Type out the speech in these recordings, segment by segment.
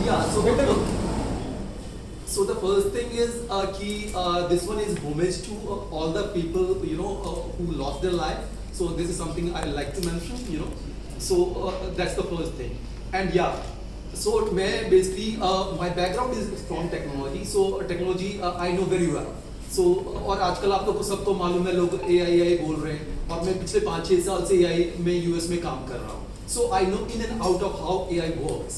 Yeah, so the first thing is this one is homage to all the people who lost their life. So this is something I like to mention. So that's the first thing. And yeah, so मैं basically my background is from technology. So technology I know very well. So और आजकल आप लोग को सबको मालूम है, लोग AI बोल रहे हैं, और मैं पिछले 5-6 साल से AI में US में काम कर रहा हूँ. So I know in and out of how AI works.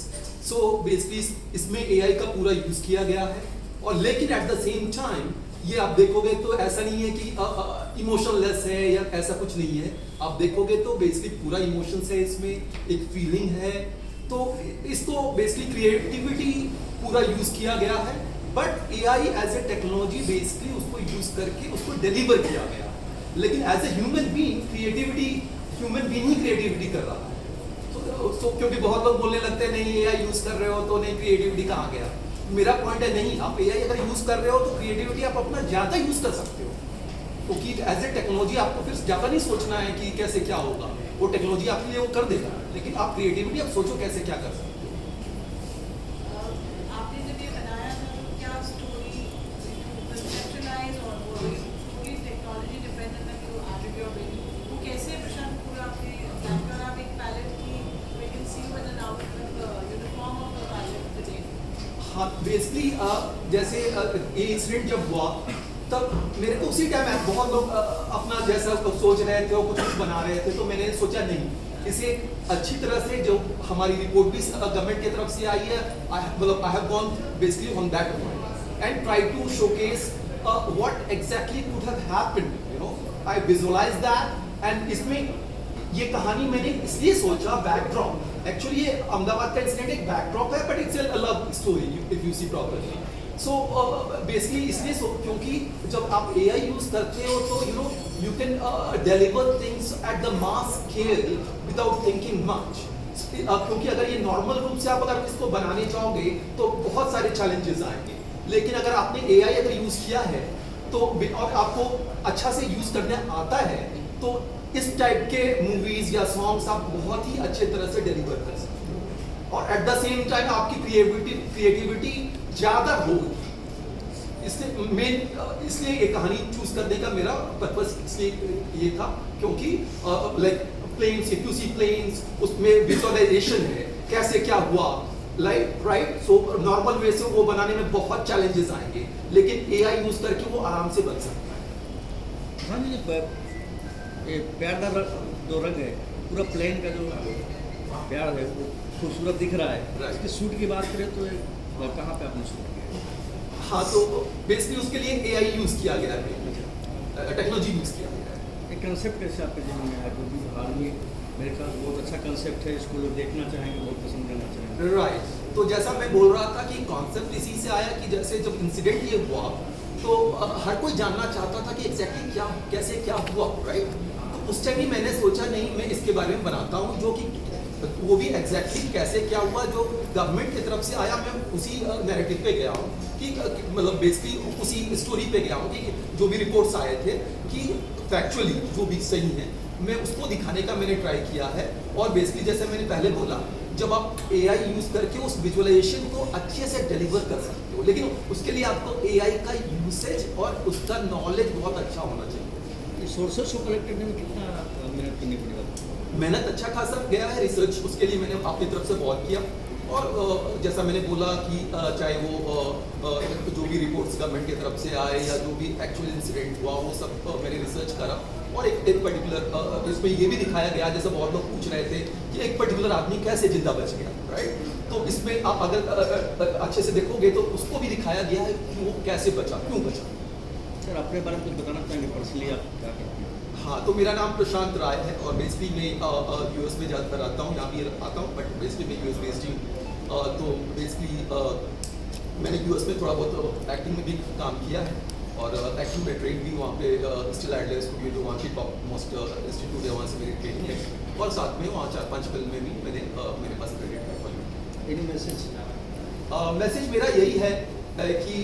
So basically इसमें AI का पूरा यूज किया गया है, और लेकिन एट द सेम टाइम ये आप देखोगे तो ऐसा नहीं है कि इमोशनलेस है या ऐसा कुछ नहीं है. आप देखोगे तो बेसिकली पूरा इमोशंस है, इसमें एक फीलिंग है. तो इसको बेसिकली क्रिएटिविटी पूरा यूज किया गया है, but AI as a technology basically उसको यूज करके उसको डिलीवर किया गया. लेकिन as a human being creativity, human being ही क्रिएटिविटी कर रहा है. तो क्योंकि बहुत लोग बोलने लगते हैं नहीं AI यूज कर रहे हो तो नहीं, क्रिएटिविटी कहाँ गया. मेरा पॉइंट है नहीं, आप AI अगर यूज कर रहे हो तो क्रिएटिविटी आप अपना ज्यादा यूज कर सकते हो, क्योंकि एज ए टेक्नोलॉजी आपको फिर ज्यादा नहीं सोचना है कि कैसे क्या होगा. वो टेक्नोलॉजी आपके लिए वो कर देगा, लेकिन आप क्रिएटिविटी आप सोचो कैसे क्या कर सकते हो. आपने जब ये बनाया था तो क्या स्टोरी कंसेप्चुअलाइज और वो पूरी टेक्नोलॉजी डिपेंडेंट है कि वो एडिट योर विल वो कैसे प्रशांत पूरा आपने बैकग्राउंड आप एक पैलेट की we can see with an outlook uniform of the palette today. हाँ, बेसिकली जैसे ये इंसिडेंट जब हुआ तब मेरे को उसी टाइम बहुत लोग अपना जैसा सोच रहे थे, कुछ बना रहे थे, तो मैंने सोचा नहीं, इसे अच्छी तरह से जो हमारी रिपोर्ट भी गवर्नमेंट की तरफ से आई है, I have gone basically on that point and try to showcase what exactly could have happened. I visualise that, and इसमें ये कहानी मैंने इसलिए सोचा बैकड्रॉप, एक्चुअली ये अहमदाबाद का इंसिडेंट एक बैकड्रॉप है, but it's a love story if you see properly. So basically इसलिए क्योंकि जब आप AI यूज करते हो तो you can deliver things at the mass scale without thinking much. क्योंकि अगर ये नॉर्मल रूप से आप अगर इसको बनाने चाहोगे तो बहुत सारे चैलेंजेस आएंगे, लेकिन अगर आपने AI अगर यूज किया है तो और आपको अच्छा से यूज करने आता है तो इस टाइप के मूवीज या सॉन्ग्स आप बहुत ही अच्छे तरह से डिलीवर कर सकते हो, और एट द सेम टाइम आपकी क्रिएटिविटी ज्यादा होगी. इसलिए ये कहानी चूज करने का मेरा पर्पस इसलिए ये था क्योंकि like planes, if you see planes, उसमें विजुअलाइजेशन है कैसे क्या हुआ, राइट. सो नॉर्मल वे से वो बनाने में बहुत चैलेंजेस आएंगे, लेकिन AI यूज करके वो आराम से बन सकता है. हाँ जी, ये प्यारदार जो रंग है, पूरा प्लेन का जो प्यार है वो खूबसूरत दिख रहा है. इसके शूट की बात करें तो कहाँ पे आपने शूट किया? हाँ, तो बेसिकली उसके लिए AI यूज किया गया है, टेक्नोलॉजी यूज किया गया है. एक कंसेप्ट कैसे आपके जीवन में आया, क्योंकि हाल में मेरे ख्याल बहुत अच्छा कंसेप्ट है, इसको लोग देखना चाहेंगे, बहुत पसंद करना चाहेंगे. राइट. तो जैसा मैं बोल रहा था कि कॉन्सेप्ट इसी से आया कि जैसे जब इंसिडेंट ये हुआ तो हर कोई जानना चाहता था कि एग्जैक्टली क्या कैसे क्या हुआ, राइट. तो उस टाइम ही मैंने सोचा नहीं, मैं इसके बारे में बनाता हूँ जो कि वो भी एग्जैक्टली कैसे क्या हुआ जो गवर्नमेंट की तरफ से आया. मैं उसी नैरेटिव पे गया हूँ कि मतलब बेसिकली उसी स्टोरी पे गया हूँ कि जो भी रिपोर्ट्स आए थे कि फैक्चुअली जो भी सही है मैं उसको दिखाने का मैंने ट्राई किया है. और बेसिकली जैसे मैंने पहले बोला, जब आप AI यूज करके उस विजुअलाइजेशन को अच्छे से डिलीवर कर सकते हो, लेकिन उसके लिए आपको AI का यूसेज और उसका नॉलेज बहुत अच्छा होना चाहिए. सोर्सेस को कलेक्ट करने में कितना मेहनत करनी पड़ेगा? मेहनत अच्छा खासा गया है, रिसर्च उसके लिए मैंने अपनी तरफ से बहुत किया. और जैसा मैंने बोला कि चाहे वो जो भी रिपोर्ट्स गवर्नमेंट की तरफ से आए या जो भी एक्चुअल इंसिडेंट हुआ वो सब मैंने रिसर्च करा. और एक पर्टिकुलर इसमें ये भी दिखाया गया, जैसे बहुत लोग पूछ रहे थे कि एक पर्टिकुलर आदमी कैसे जिंदा बच गया, राइट. तो इसमें आप अगर अच्छे से देखोगे तो उसको भी दिखाया गया है कि वो कैसे बचा, क्यों बचा. सर, अपने बारे में कुछ बताना चाहेंगे, पर्सनली आप क्या करते हैं? हाँ, तो मेरा नाम प्रशांत राय है और बेसिकली मैं US में ज़्यादातर आता हूँ, यहाँ भी आता हूँ, बट बेसिकली मैं US बेस्ड हूँ. तो बेसिकली मैंने US में थोड़ा बहुत एक्टिंग में भी काम किया है और एक्टिंग में ट्रेन भी वहाँ पे स्टिल एडलर स्टूडियो जो वहाँ की टॉप मोस्ट इंस्टीट्यूट है, वहाँ से मेरी ट्रेनिंग है. और साथ में वहाँ 4-5 फिल्में भी मेरे पास क्रेडिट है. Any message? मैसेज मेरा यही है कि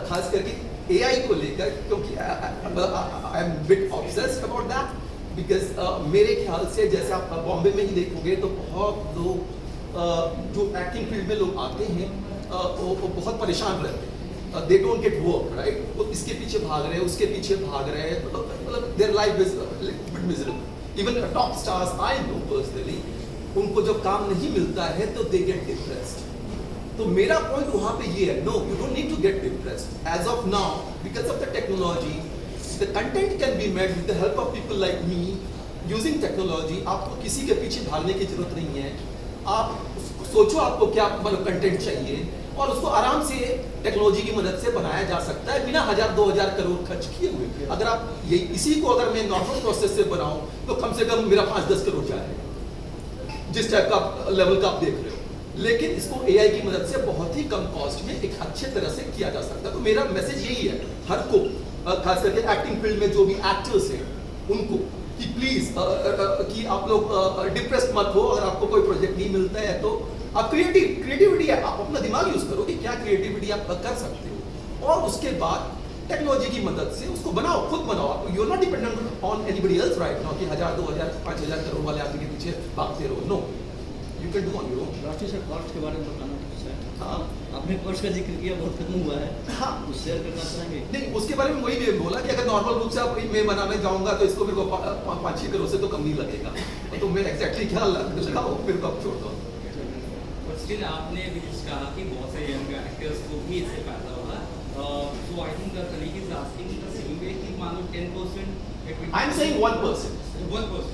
खास करके AI को लेकर, क्योंकि I am bit obsessed about that because मेरे ख्याल से जैसे आप बॉम्बे में ही देखोगे तो बहुत लोग जो एक्टिंग फील्ड में लोग आते हैं वो बहुत परेशान रहते हैं, they don't get work right, वो इसके पीछे भाग रहे हैं, उसके पीछे भाग रहे हैं, मतलब their life is bit miserable. Even top stars I know personally, उनको जब काम नहीं मिलता है तो दे गेट डिप्रेस्ड। तो मेरा पॉइंट वहां पे ये है, no you don't need to get depressed. As of now because of the technology the content can be made with the help of people like me using technology. आपको किसी के पीछे भागने की जरूरत नहीं है। आप सोचो आपको क्या मतलब कंटेंट चाहिए और उसको आराम से टेक्नोलॉजी की मदद से बनाया जा सकता है बिना 1000-2000 करोड़ खर्च किए हुए। अगर आप ये इसी को अगर मैं नॉर्मल प्रोसेस से बनाऊं तो कम से कम मेरा 5-10 करोड़ जाएगा, जिस टाइप का लेवल का आप देख रहे हो। लेकिन इसको एआई की मदद से बहुत ही कम कॉस्ट में एक अच्छे तरह से किया जा सकता है। तो मेरा मैसेज यही है हर को, खास करके एक्टिंग फील्ड में जो भी एक्टर्स हैं उनको, कि प्लीज कि आप लोग डिप्रेस्ड मत हो। अगर आपको कोई प्रोजेक्ट नहीं मिलता है तो आप क्रिएटिविटी है, आप अपना दिमाग यूज करो कि क्या क्रिएटिविटी आप कर सकते हो, और उसके बाद टेक्नोलॉजी की मदद से उसको बनाओ, खुद बनाओ। You are not dependent on anybody else right now कि 1000-2000 5000 करोड़ वाले आदमी के पीछे भागते रहो। No, you can do on your own. राष्ट्रीय सर कॉस्ट के बारे में बताना है। हाँ, आपने कॉस्ट का जिक्र किया, बहुत खत्म हुआ है, हाँ, कुछ शेयर करना चाहेंगे? नहीं उसके बारे में वही भी बोला कि अगर नॉर्मल रूप से आप मैं बनाने जाऊंगा तो इसको मेरे को 5-6 करोड़ से तो कम नहीं लगेगा। तो मैं एग्जैक्टली क्या लगा वो मेरे को आप छोड़ दो। स्टिल आपने अभी कुछ कहा कि बहुत से यंग एक्टर्स को भी इससे फायदा होगा। So I think the colleague is asking the same way कि मान लो 10% I am saying 1%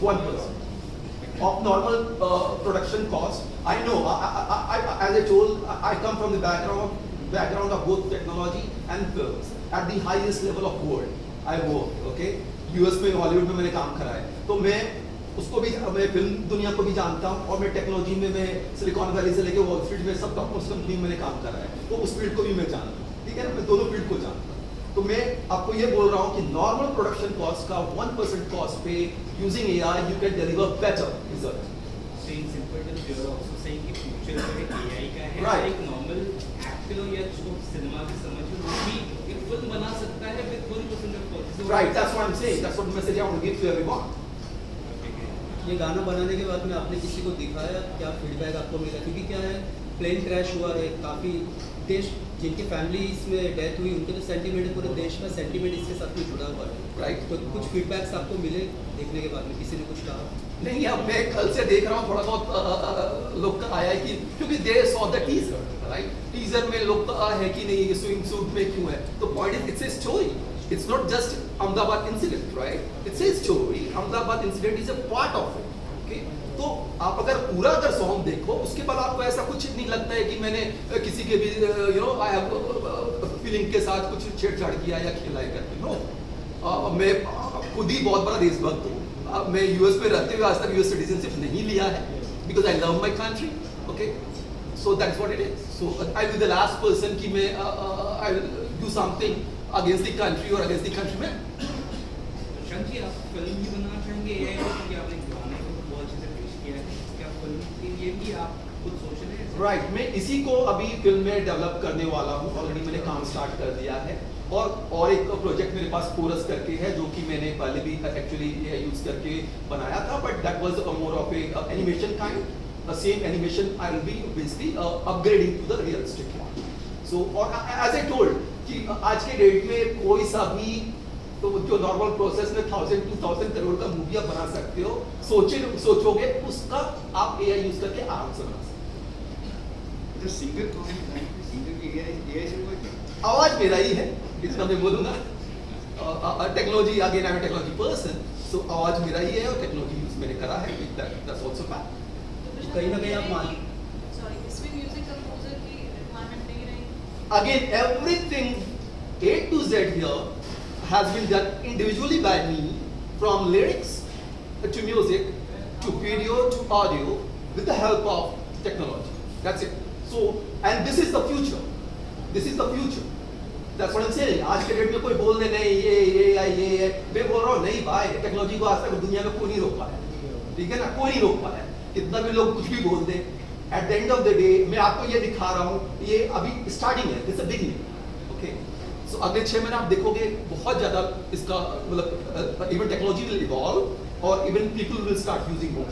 1% of normal production cost. I know, as I told, I come from the background of both technology and films at the highest level of world. I work, okay? US में, Hollywood में मैंने काम करा है, तो मैं उसको भी, मैं फिल्म दुनिया को भी जानता हूँ, और मैं टेक्नोलॉजी में, मैं सिलिकॉन वैली से लेके वॉल स्ट्रीट में सब टॉप मोस्ट कंपनी में मैंने काम करा है, तो उस फील्ड को भी मैं जानता हूँ, ठीक है ना? मैं दोनों फील्ड को जानता हूँ। तो मैं आपको ये बोल रहा हूँ कि नॉर्मल प्रोडक्शन कॉस्ट का 1% कॉस्ट पे using AI you can deliver better result. saying simple terms, you are also saying कि फ्यूचर में एआई का है। Right. एक नॉर्मल एक्टर या जो सिनेमा की समझ हो वो भी एक फिल्म बना सकता है with 1% of cost. Right, that's what I'm saying. That's what the message I want to give to everyone. ये गाना बनाने के बाद में आपने किसी को दिखाया, क्या फीडबैक आपको मिला? क्योंकि क्या है, प्लेन क्रैश हुआ है, काफ़ी देश जिनकी फैमिलीज में डेथ हुई उनके तो सेंटीमेंट, पूरे देश का सेंटीमेंट इसके साथ में जुड़ा हुआ है। Right. तो कुछ फीडबैक्स आपको मिले देखने के बाद में, किसी ने कुछ कहा? नहीं, अब मैं कल से देख रहा हूँ थोड़ा बहुत लोग का आया है कि क्योंकि they saw the teaser, right? Teaser में लोग का है कि नहीं ये स्विम सूट में क्यों है, तो point is it's a story, it's not just Ahmedabad incident, right? It's a story, Ahmedabad incident is a part of it, okay? तो आप अगर पूरा अगर सॉन्ग देखो उसके बाद आपको ऐसा कुछ नहीं लगता है कि मैंने किसी के भी you know I have feeling के साथ कुछ छेड़छाड़ किया या खेला है करके। नो, मैं खुद ही बहुत बड़ा देशभक्त हूँ। मैं यूएस में रहते हुए आज तक यूएस सिटीजनशिप नहीं लिया है because I love my country, okay? So that's what it is. So I will be the last person कि मैं I will do something against the country और against the countryman. Prashant ji, आप फिल्म भी बनाना चाहेंगे AI को, क्योंकि आपने गाने को बहुत अच्छे से पेश किया है, क्या फिल्म के लिए भी आप खुद सोच रहे हैं? राइट, मैं इसी को अभी फिल्म में डेवलप करने वाला हूँ। ऑलरेडी मैंने काम स्टार्ट कर दिया है, और एक प्रोजेक्ट मेरे पास कोरस करके है जो कि मैंने पहले भी एक्चुअली यूज करके बनाया था, but that was more of a animation kind. Same animation I will be basically upgrading to the realistic one. So और एज आई टोल्ड कि आज के डेट में कोई सा भी तो जो नॉर्मल प्रोसेस में 1000-2000 करोड़ का मूवी आप बना सकते हो, सोचोगे उसका आप एआई यूज करके आराम से बना सकते जो सिंगर कौन है? सिंगर की एआई से कोई आवाज मेरा ही है, इतना मैं बोलूंगा। Technology, again I am technology person, so आवाज मेरा ही है और टेक्नोलॉजी यूज मैंने करा है, दैट्स आल्सो फैक्ट। कहीं ना कहीं आप मान, सॉरी, इसमें म्यूजिक कंपोजर की रिक्वायरमेंट नहीं रही? Again, everything A to Z here has been done individually by me, from lyrics to music to video to audio, with the help of technology. That's it. So, and this is the future. This is the future. That's what I'm saying. आज के date में कोई बोल दे नहीं ये मैं बोल रहा हूँ नहीं भाई, टेक्नोलॉजी को आज तक दुनिया में कोई नहीं रोक पाया, ठीक है ना? कोई नहीं रोक पाया, कितना भी लोग कुछ भी बोल दे। At the end of the day मैं आपको ये दिखा रहा हूँ, ये अभी स्टार्टिंग है, इट्स अ बिगिनिंग, ओके? सो अगले 6 महीने आप देखोगे बहुत ज्यादा इसका मतलब इवन टेक्नोलॉजी विल इवॉल्व और even people will start using more.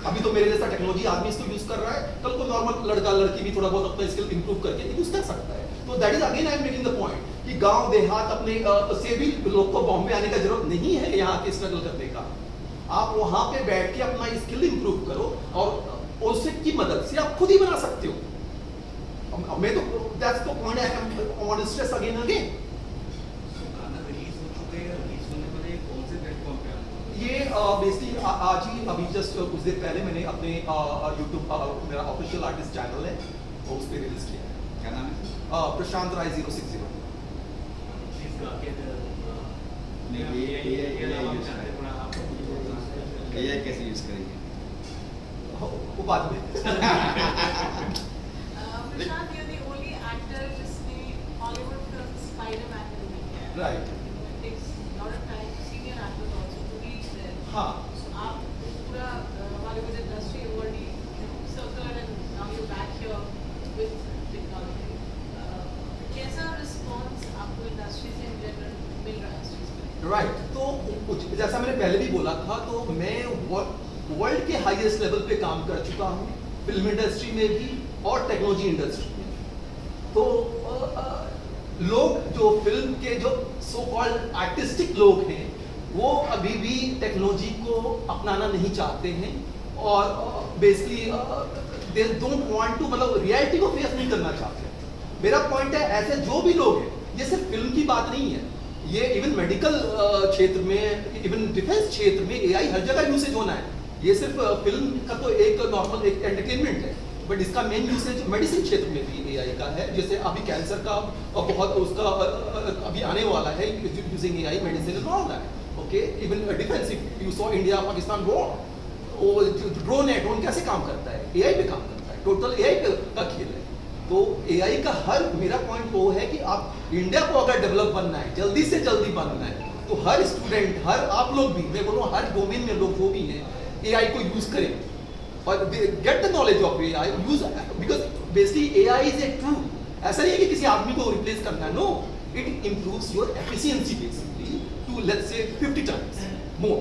अभी तो मेरे जैसा टेक्नोलॉजी आदमी इसको यूज कर रहा है, कल को नॉर्मल लड़का लड़की भी थोड़ा बहुत अपना स्किल इंप्रूव करके यूज कर सकता है। तो that is again I am making the point कि गांव देहात अपने से भी लोग को बॉम्बे आने का जरूरत नहीं है यहाँ के स्ट्रगल करने का। आप वहां पे बैठ के अपना स्किल इंप्रूव करो और उससे की मदद से आप खुद ही बना सकते हो। मैं तो that's the point I am want to stress again again. गाना रिलीज हो चुके हैं, रिलीज होने वाले कौन से प्लेटफॉर्म पे आपको? ये बेसिकली आज ही अभी जस्ट कुछ देर पहले मैंने अपने यूट्यूब मेरा ऑफिशियल आर्टिस्ट चैनल है तो उस पर रिलीज किया है। क्या नाम है? प्रशांत राय 060। प्लीज गा के नहीं, ये नाम use जानते थोड़ा आप AI कैसे यूज करेंगे? वो बाद में। प्रशांत, you're the only actor जिसने Hollywood film Spider-Man में roll किया है. Right. It takes a lot of time, senior actors also to reach there. हाँ। So आप पूरा Hollywood industry already circled and now you're back here with technology. कैसा response आपको industry से in general मिल रहा है इस चीज़ पे? राइट तो कुछ जैसा मैंने पहले भी बोला था, तो मैं वर्ल्ड के हाईएस्ट लेवल पे काम कर चुका हूँ, फिल्म इंडस्ट्री में भी और टेक्नोलॉजी इंडस्ट्री में। तो लोग जो फिल्म के जो सो कॉल्ड आर्टिस्टिक लोग हैं वो अभी भी टेक्नोलॉजी को अपनाना नहीं चाहते हैं और basically they don't want to, मतलब रियलिटी को फेस नहीं करना चाहते। मेरा पॉइंट है ऐसे जो भी लोग हैं, ये सिर्फ फिल्म की बात नहीं है, ये इवन मेडिकल क्षेत्र में, इवन डिफेंस क्षेत्र में एआई हर जगह यूसेज होना है। ये सिर्फ फिल्म का तो एक नॉर्मल एक एंटरटेनमेंट है, बट इसका मेन यूसेज मेडिसिन क्षेत्र में भी एआई का है। जैसे अभी कैंसर का बहुत उसका अभी आने वाला है using AI medicine and all that. Okay, even defence, you saw India Pakistan war, वो ड्रोन है, ड्रोन कैसे काम करता है? एआई पे काम करता है, टोटल एआई का खेल है। तो एआई का हर, मेरा पॉइंट वो है कि आप इंडिया को अगर डेवलप बनना है, जल्दी से जल्दी बनना है, तो हर स्टूडेंट, हर आप लोग भी, मैं बोलूँ हर डोमेन में लोग वो भी हैं, एआई को यूज करें और get the knowledge of AI, use, because basically AI is a tool. ऐसा नहीं है कि किसी आदमी को रिप्लेस करना है, no, it improves your efficiency basically to let's say 50 times more.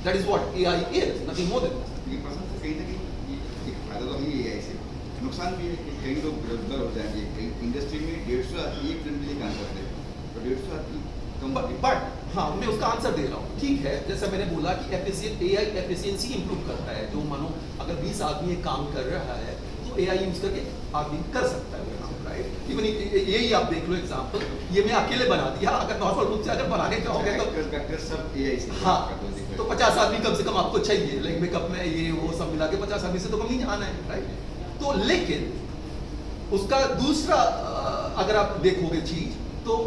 That is what AI is, nothing more than that. ये पर्सन से कहीं ना कहीं एक फायदा तो है AI से, नुकसान भी है कि कई लोग बेरोजगार हो जाएंगे। कई इंडस्ट्री में 150 आदमी एक फिल्म के लिए काम करते हैं, तो 150 आदमी कम। बट हाँ, मैं उसका आंसर दे रहा हूँ, ठीक है। जैसा मैंने बोला कि एआई एफिशिएंसी इंप्रूव करता है। जो मानो अगर 20 आदमी एक काम कर रहा है तो एआई यूज करके आदमी कर सकता है वो काम, राइट। इवन यही आप देख लो एग्जांपल, ये मैं अकेले बना दिया, अगर नॉर्मल रूप से अगर बनाने चाहोगे तो एक्टर सब AI से हाँ, करते हैं। तो 50 आदमी कम से कम आपको चाहिए, लाइक मेकअप में ये वो सब मिला के 50 आदमी से तो कम नहीं आना है, राइट। तो लेकिन उसका दूसरा अगर आप देखोगे चीज, तो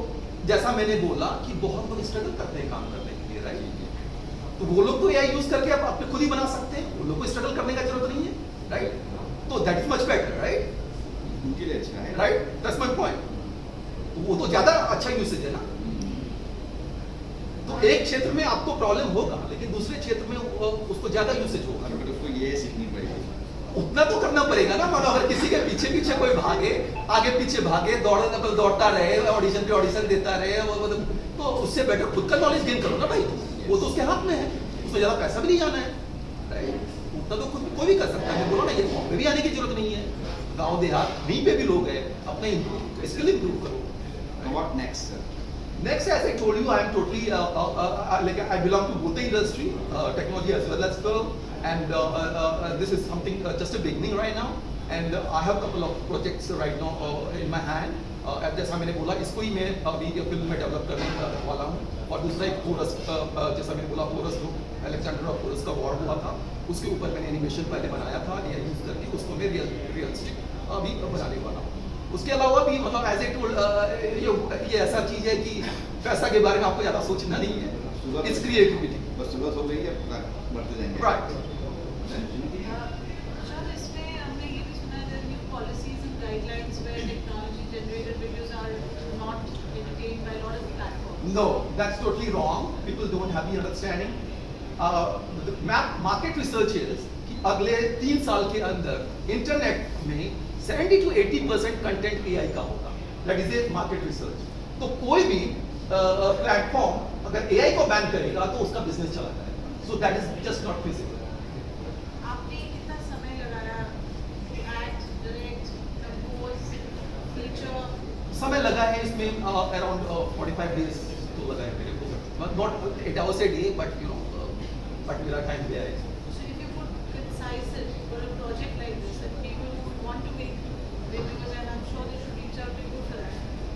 जैसा मैंने बोला कि बहुत लोग स्ट्रगल करते हैं काम करने के लिए, राइट। तो वो लोग तो एआई यूज करके आप अपने खुद ही बना सकते हैं, वो लोग को स्ट्रगल करने का जरूरत नहीं है, राइट। तो that is much better, right, उनके लिए अच्छा है, राइट, दैट्स माय पॉइंट। वो तो ज्यादा अच्छा यूसेज है ना। तो एक क्षेत्र में आपको प्रॉब्लम होगा, लेकिन दूसरे क्षेत्र में उसको ज्यादा यूसेज होगा। बट उसको ये सीखनी पड़ेगी। उतना तो करना पड़ेगा ना। मानो अगर किसी के पीछे पीछे कोई भागे, आगे पीछे भागे, दौड़ता रहे, ऑडिशन पे ऑडिशन देता रहे, तो उससे बेटर खुद का नॉलेज गेन करो ना भाई। वो तो उसके हाथ में है, उसमें ज्यादा पैसा भी नहीं जाना है, राइट। उतना तो खुद कोई भी कर सकता है। बोलो ना, ये बॉम्बे भी आने की जरूरत नहीं है, गाँव देहात कहीं पे भी लोग हैं, अपने स्किल इंप्रूव करो। What next sir? Next, as I told you, I am totally like I belong to both the industry, technology as well as film, and this is something just a beginning right now. And I have a couple of projects right now in my hand. जैसा मैंने बोला, इसको ही मैं अभी film में develop करने वाला हूँ। और दूसरा एक कोरस, जैसा मैंने बोला, कोरस बुक अलेक्जेंडर ऑफ कोरस का वॉर हुआ था, उसके ऊपर मैंने एनिमेशन पहले बनाया था AI यूज करके, उसको मैं रियलिस्टिक अभी बनाने वाला हूँ। उसके अलावा भी मतलब एज ए टूल ये ऐसा चीज है कि पैसा के बारे में आपको ज्यादा सोचना नहीं है, इट्स क्रिएटिविटी, बस शुरुआत हो गई है, बढ़ते जाएंगे। राइट। प्रशांत, इसमें हमने ये भी सुना है there are new policies and guidelines where technology generated videos are not entertained by a lot of platforms. No, that's totally wrong. People don't have the understanding. The market research is कि अगले 3 साल के अंदर internet में 70 to 80% content AI का होगा। That is a market research. तो कोई भी प्लेटफॉर्म अगर AI को बैन करेगा तो उसका बिजनेस चला जाएगा। So that is just not feasible. आपने लगा है इसमें अराउंड 45 डेज तो लगा है मेरे को, not 8 hours a day but you know but मेरा टाइम गया है. So if you could concise it for a project like this that people would want to make videos, and I'm sure they should reach out to you for that.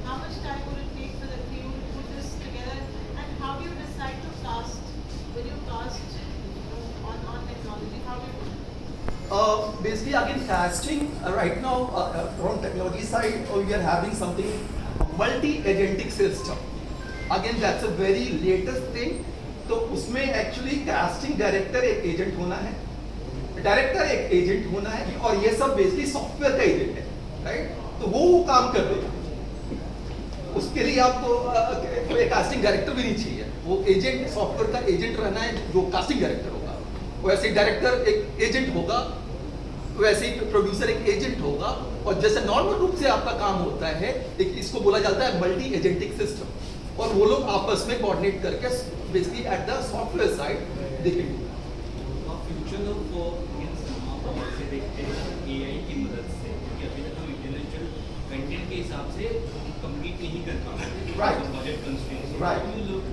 How much time would it take for the team to put this together, and how do you decide to cast when you cast on technology? How do you do it? Basically again casting right now from technology side we are having something multi-agentic system. Again that's a very latest thing. तो उसमें actually casting director एक agent होना है, director एक agent होना है, और ये सब बेसिकली सॉफ्टवेयर का एजेंट है, राइट? तो वो काम कर देगा. उसके लिए आपको कोई कास्टिंग डायरेक्टर भी नहीं चाहिए. वो एजेंट सॉफ्टवेयर का एजेंट रहना है जो कास्टिंग डायरेक्टर होगा. वैसे डायरेक्टर एक एजेंट होगा, वैसे ही प्रोड्यूसर एक एजेंट होगा, और जैसे नॉर्मल रूप से आपका काम होता है इसको बोला जाता है मल्टी एजेंटिक सिस्टम. और वो लोग आपस में कोऑर्डिनेट करके basically at the software side they can do. Future को हम से देखते हैं एआई की मदद से, क्योंकि अभी तक हम इंटेलेक्चुअल कंटेंट के हिसाब से कंप्लीट नहीं कर पाते. Right. Budget constraints. Right. How do you look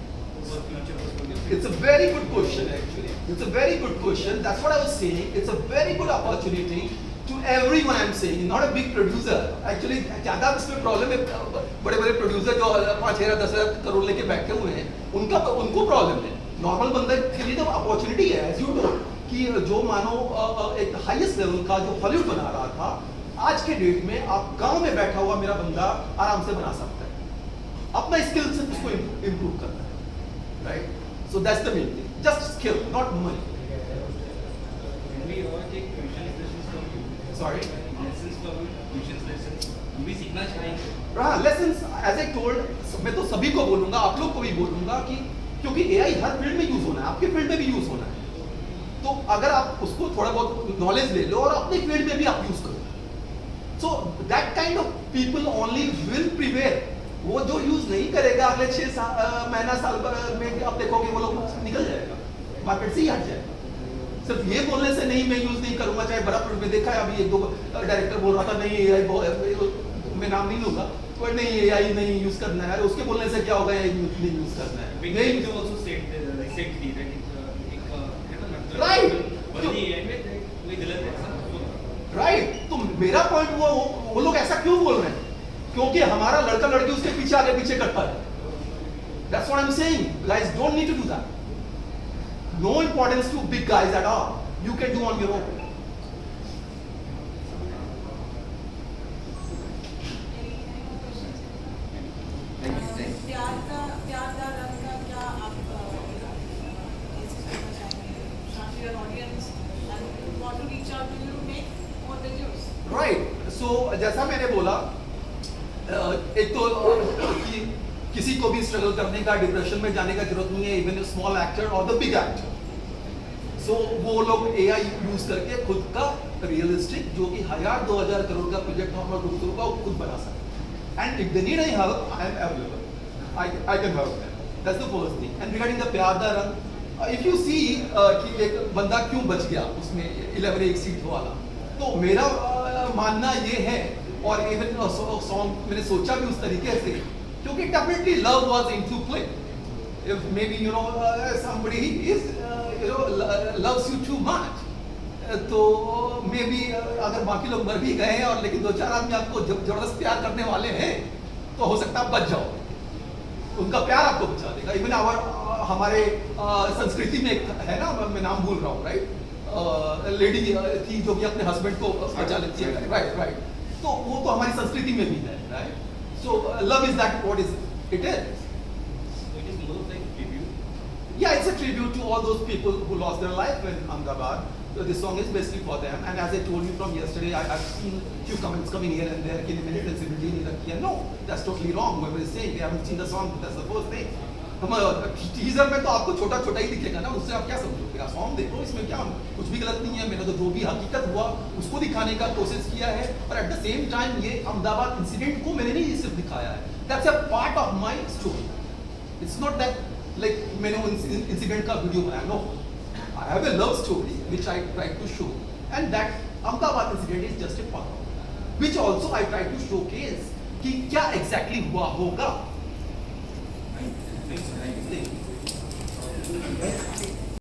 for future perspective? It's a very good question actually. It's a very good question. That's what I was saying. It's a very good opportunity to everyone. I'm saying, not a big producer. Actually, ज़्यादा इसमें problem है बड़े-बड़े producer जो 5,000-10,000 करोड़ लेके बैठे हुए हैं, उनको प्रॉब्लम है. नॉर्मल बंदे के लिए तो अपॉर्चुनिटी है, एज यू नो, कि जो मानो एक हाईएस्ट लेवल का जो हॉलीवुड बना रहा था, आज के डेट में आप गांव में बैठा हुआ मेरा बंदा आराम से बना सकता है. अपना स्किल से उसको इम्प्रूव करना है, right? So that's the main thing. Just skill, not money. Can we all take tuition lessons from you? Sorry. Lessons from you, tuition lessons. हम भी सीखना चाहेंगे. रहा लेसन्स एज आई टोल्ड, मैं तो सभी को बोलूंगा, आप लोग को भी बोलूंगा कि क्योंकि एआई हर फील्ड में यूज होना है, आपके फील्ड में भी यूज होना है. तो अगर आप उसको थोड़ा बहुत नॉलेज ले लो और अपने फील्ड में भी आप यूज करो, so that kind of people only will prepare. वो जो यूज नहीं करेगा अगले 6 महीना साल में आप देखोगे वो लोग निकल जाएगा, मार्केट से ही हट जाएगा. सिर्फ ये बोलने से नहीं मैं यूज नहीं करूंगा. चाहे बड़ा प्रोडक्ट में देखा है, अभी 1-2 डायरेक्टर बोल रहा था नहीं एआई, मैं नाम नहीं लूंगा, पर नहीं एआई नहीं यूज करना है. उसके बोलने से क्या होगा, एआई नहीं यूज करना है. We नहीं need to also set the मतलब Right. बंदी AI में कोई गलत ऐसा होता है. राइट. तो मेरा पॉइंट वो लोग ऐसा क्यों बोल रहे हैं? क्योंकि हमारा लड़का लड़की उसके पीछे आगे पीछे करता है. That's what I'm saying. Guys don't need to do that. No importance to big guys at all. You can do on your own. Any more questions? Thank you. Thank you. प्यार का रंग का क्या आप ऐसे करना चाहेंगे? शायद your audience and you want to reach out to you to make more videos. Right. So जैसा मैंने बोला, एक तो कि किसी को भी स्ट्रगल करने का, डिप्रेशन में जाने का जरूरत नहीं है, इवन स्मॉल एक्टर और द बिग एक्टर. सो वो लोग एआई यूज करके खुद का रियलिस्टिक जो कि 1,000-2,000 करोड़ का प्रोजेक्ट नॉर्मल रूप से होगा, वो खुद बना सकते हैं. And if they need any help, I am available. I can help them. That's the first thing. And regarding the प्यार दा रंग, if you see कि एक बंदा क्यों बच गया उसमें 11 एक सीट वाला, तो मेरा मानना ये है, और इवन सॉन्ग मैंने सोचा भी उस तरीके से, क्योंकि definitely love was into play. If maybe somebody is loves you too much, तो मे बी अगर बाकी लोग मर भी गए हैं और लेकिन 2-4 आदमी आपको जबरदस्त प्यार करने वाले हैं, तो हो सकता है बच जाओ. उनका प्यार आपको बचा देगा. इवन हमारे संस्कृति में एक है ना, मैं नाम भूल रहा हूँ, राइट, लेडी थी जो कि अपने हस्बैंड को बचा लेती है, राइट राइट. तो वो तो हमारी संस्कृति में भी है, right. So love is that what is it is. So it is more like tribute. Yeah, it's a tribute to all those people who lost their life in Ahmedabad. So this song is basically for them. And as I told you from yesterday, I've seen few comments coming here and there. कि मैंने sensibility नहीं रखी है. No, that's totally wrong. Whoever is saying they haven't seen the song, that's the first thing. हम teaser में तो आपको छोटा छोटा ही दिखेगा ना, उससे आप क्या समझोगे? आप सॉन्ग देखो, इसमें क्या कुछ भी गलत नहीं है. मैंने तो जो भी हकीकत हुआ उसको दिखाने का कोशिश किया है, और एट द सेम टाइम ये अहमदाबाद इंसिडेंट को मैंने नहीं सिर्फ दिखाया है. That's a part of my story. It's not that like मैंने इंसिडेंट का वीडियो बनाया. No. I have a love story which I try to show, and that Ahmedabad incident is just a part of it, which also I try to showcase कि क्या exactly हुआ होगा। नहीं, नहीं, नहीं।